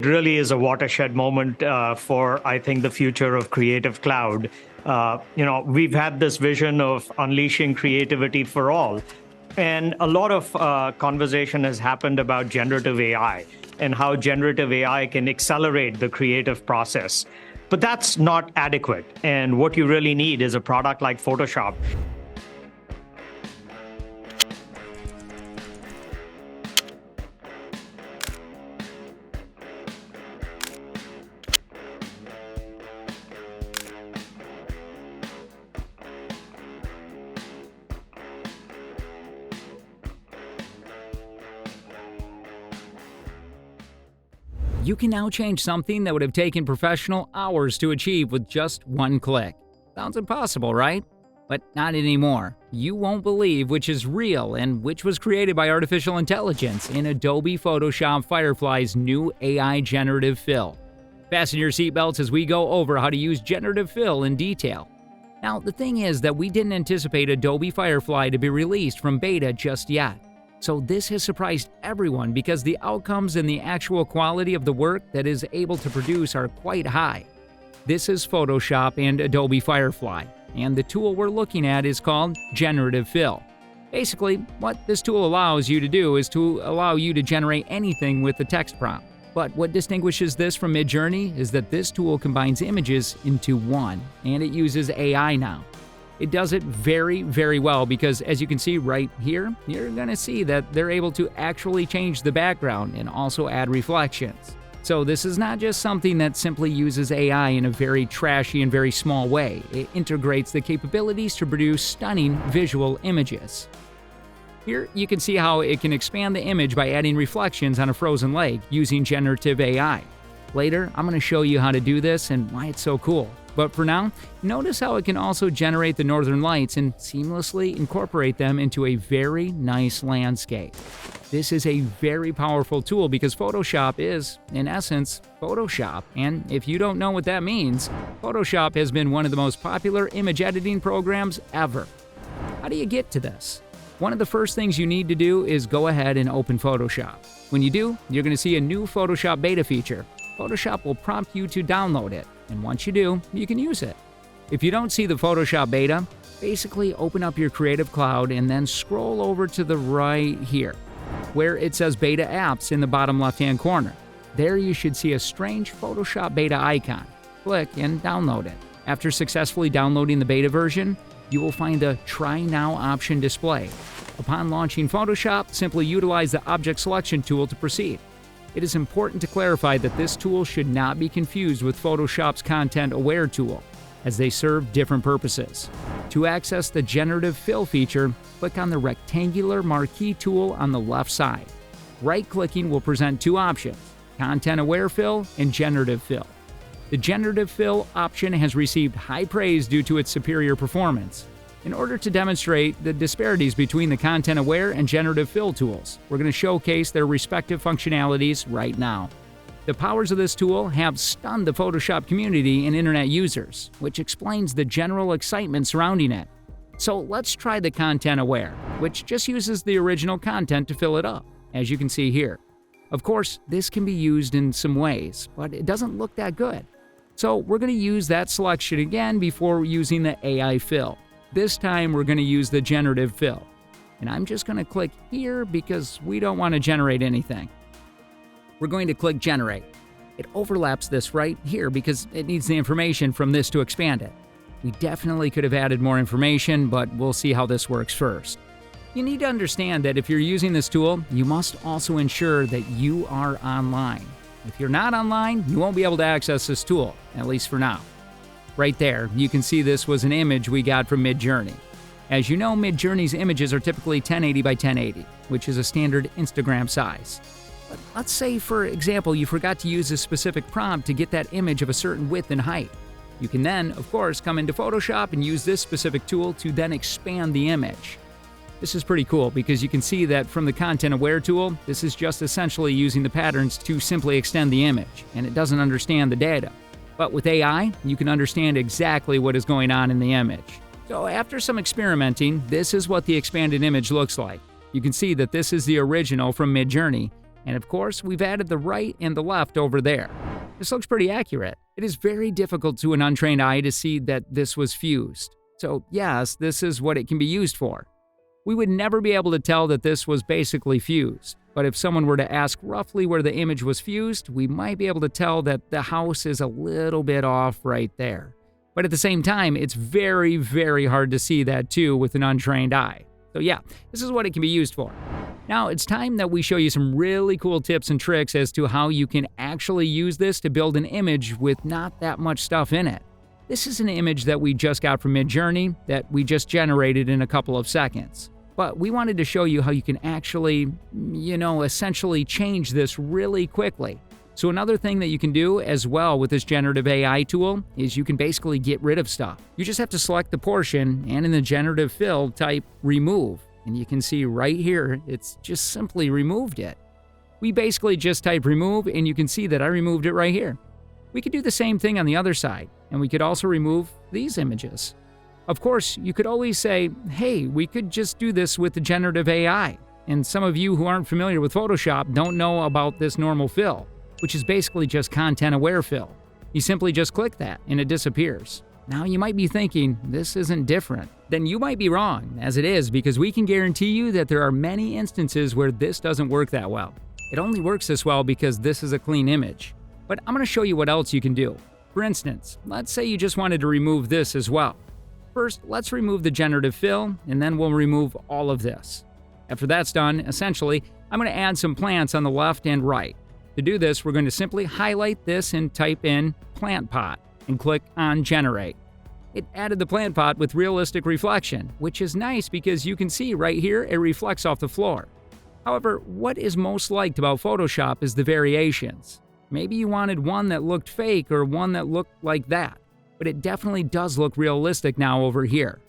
Really is a watershed moment for, I think, the future of Creative Cloud. We've had this vision of unleashing creativity for all. And a lot of conversation has happened about generative AI and how generative AI can accelerate the creative process. But that's not adequate. And what you really need is a product like Photoshop. You can now change something that would have taken professional hours to achieve with just one click. Sounds impossible, right? But not anymore. You won't believe which is real and which was created by artificial intelligence in Adobe Photoshop Firefly's new AI Generative Fill. Fasten your seatbelts as we go over how to use Generative Fill in detail. Now, the thing is that we didn't anticipate Adobe Firefly to be released from beta just yet. So this has surprised everyone because the outcomes and the actual quality of the work that is able to produce are quite high. This is Photoshop and Adobe Firefly, and the tool we're looking at is called Generative Fill. Basically, what this tool allows you to do is to allow you to generate anything with the text prompt. But what distinguishes this from Midjourney is that this tool combines images into one, and it uses AI now. It does it very, very well because, as you can see right here, you're going to see that they're able to actually change the background and also add reflections. So this is not just something that simply uses AI in a very trashy and very small way. It integrates the capabilities to produce stunning visual images. Here you can see how it can expand the image by adding reflections on a frozen lake using generative AI. Later, I'm going to show you how to do this and why it's so cool. But for now, notice how it can also generate the northern lights and seamlessly incorporate them into a very nice landscape. This is a very powerful tool because Photoshop is, in essence, Photoshop. And if you don't know what that means, Photoshop has been one of the most popular image editing programs ever. How do you get to this? One of the first things you need to do is go ahead and open Photoshop. When you do, you're going to see a new Photoshop beta feature. Photoshop will prompt you to download it, and once you do, you can use it. If you don't see the Photoshop beta, basically open up your Creative Cloud and then scroll over to the right here, where it says Beta Apps in the bottom left-hand corner. There you should see a strange Photoshop beta icon. Click and download it. After successfully downloading the beta version, you will find the Try Now option display. Upon launching Photoshop, simply utilize the Object Selection tool to proceed. It is important to clarify that this tool should not be confused with Photoshop's Content Aware tool, as they serve different purposes. To access the Generative Fill feature, click on the rectangular marquee tool on the left side. Right-clicking will present two options, Content Aware Fill and Generative Fill. The Generative Fill option has received high praise due to its superior performance. In order to demonstrate the disparities between the Content Aware and Generative Fill tools, we're going to showcase their respective functionalities right now. The powers of this tool have stunned the Photoshop community and internet users, which explains the general excitement surrounding it. So let's try the Content Aware, which just uses the original content to fill it up, as you can see here. Of course, this can be used in some ways, but it doesn't look that good. So we're going to use that selection again before using the AI Fill. This time we're going to use the Generative Fill. And I'm just going to click here because we don't want to generate anything. We're going to click Generate. It overlaps this right here because it needs the information from this to expand it. We definitely could have added more information, but we'll see how this works first. You need to understand that if you're using this tool, you must also ensure that you are online. If you're not online, you won't be able to access this tool, at least for now. Right there, you can see this was an image we got from Midjourney. As you know, Midjourney's images are typically 1080 by 1080, which is a standard Instagram size. But let's say, for example, you forgot to use a specific prompt to get that image of a certain width and height. You can then, of course, come into Photoshop and use this specific tool to then expand the image. This is pretty cool because you can see that from the Content Aware tool, this is just essentially using the patterns to simply extend the image, and it doesn't understand the data. But with AI, you can understand exactly what is going on in the image. So after some experimenting, this is what the expanded image looks like. You can see that this is the original from Midjourney, And of course, we've added the right and the left over there. This looks pretty accurate. It is very difficult to an untrained eye to see that this was fused. So yes, this is what it can be used for. We would never be able to tell that this was basically fused, but if someone were to ask roughly where the image was fused, we might be able to tell that the house is a little bit off right there. But at the same time, it's very, very hard to see that too with an untrained eye. So yeah, this is what it can be used for. Now it's time that we show you some really cool tips and tricks as to how you can actually use this to build an image with not that much stuff in it. This is an image that we just got from Midjourney that we just generated in a couple of seconds. But we wanted to show you how you can actually, essentially change this really quickly. So another thing that you can do as well with this generative AI tool is you can basically get rid of stuff. You just have to select the portion and in the generative fill type remove. And you can see right here, it's just simply removed it. We basically just type remove and you can see that I removed it right here. We could do the same thing on the other side, and we could also remove these images. Of course, you could always say, hey, we could just do this with the generative AI. And some of you who aren't familiar with Photoshop don't know about this normal fill, which is basically just content-aware fill. You simply just click that and it disappears. Now you might be thinking, this isn't different. Then you might be wrong, as it is, because we can guarantee you that there are many instances where this doesn't work that well. It only works this well because this is a clean image. But I'm going to show you what else you can do. For instance, let's say you just wanted to remove this as well. First, let's remove the generative fill, and then we'll remove all of this. After that's done, essentially, I'm going to add some plants on the left and right. To do this, we're going to simply highlight this and type in plant pot and click on generate. It added the plant pot with realistic reflection, which is nice because you can see right here it reflects off the floor. However, what is most liked about Photoshop is the variations. Maybe you wanted one that looked fake or one that looked like that, but it definitely does look realistic now over here.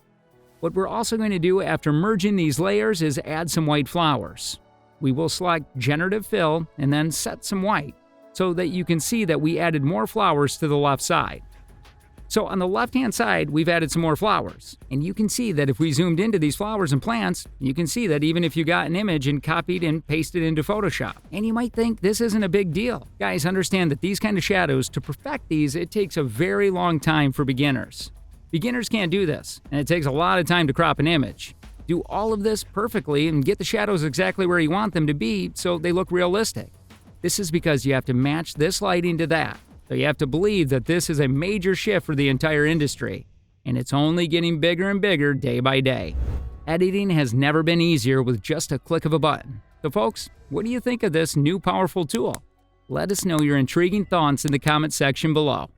What we're also going to do after merging these layers is add some white flowers. We will select Generative Fill and then set some white so that you can see that we added more flowers to the left side. So on the left-hand side, we've added some more flowers. And you can see that if we zoomed into these flowers and plants, you can see that even if you got an image and copied and pasted into Photoshop. And you might think this isn't a big deal. Guys, understand that these kind of shadows, to perfect these, it takes a very long time for beginners. Beginners can't do this, and it takes a lot of time to crop an image. Do all of this perfectly and get the shadows exactly where you want them to be so they look realistic. This is because you have to match this lighting to that. So you have to believe that this is a major shift for the entire industry, and it's only getting bigger and bigger day by day. Editing has never been easier with just a click of a button. So folks, what do you think of this new powerful tool? Let us know your intriguing thoughts in the comment section below.